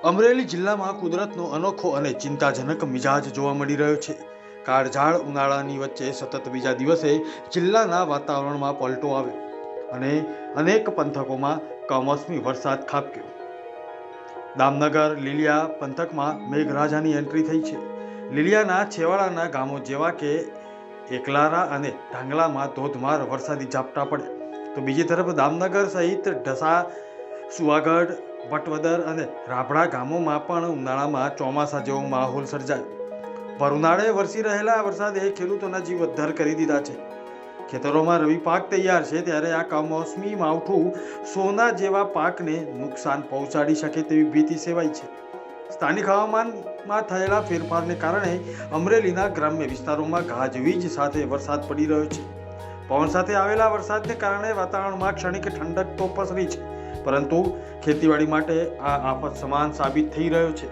અમરેલી જિલ્લામાં કુદરતનો અનોખો અને ચિંતાજનક મિજાજ જોવા મળી રહ્યો છે। કાળઝાળ ઉનાળાની વચ્ચે સતત બીજા દિવસે જિલ્લાના વાતાવરણમાં પલટો આવ્યો અને અનેક પંથકોમાં કમોસમી વરસાદ ખાબક્યો। દામનગર લીલિયા પંથકમાં મેઘરાજાની એન્ટ્રી થઈ છે। લીલિયાના છેવાડાના ગામો જેવા કે એકલારા અને ઢાંગલામાં ધોધમાર વરસાદી ઝાપટા પડ્યા, તો બીજી તરફ દામનગર સહિત ઢસા, સુવાગઢ, વટવદર અને રાભડા ગામોમાં પણ ઉનાળામાં ચોમાસા જેવો માહોલ સર્જાયો। ભર ઉનાળે વરસી રહેલા વરસાદે ખેડૂતોના જીવ અદ્ધર કરી દીધા છે। ખેતરોમાં રવિ પાક તૈયાર છે, ત્યારે આ કમોસમી માવઠું સોના જેવા પાકને નુકસાન પહોંચાડી શકે તેવી ભીતિ સેવાઈ છે। સ્થાનિક હવામાનમાં થયેલા ફેરફારને કારણે અમરેલીના ગ્રામ્ય વિસ્તારોમાં ગાજવીજ સાથે વરસાદ પડી રહ્યો છે। પવન સાથે આવેલા વરસાદને કારણે વાતાવરણમાં ક્ષણિક ઠંડક તો પસરી છે, પરંતુ ખેતીવાડી માટે આ આફત સમાન સાબિત થઈ રહ્યો છે।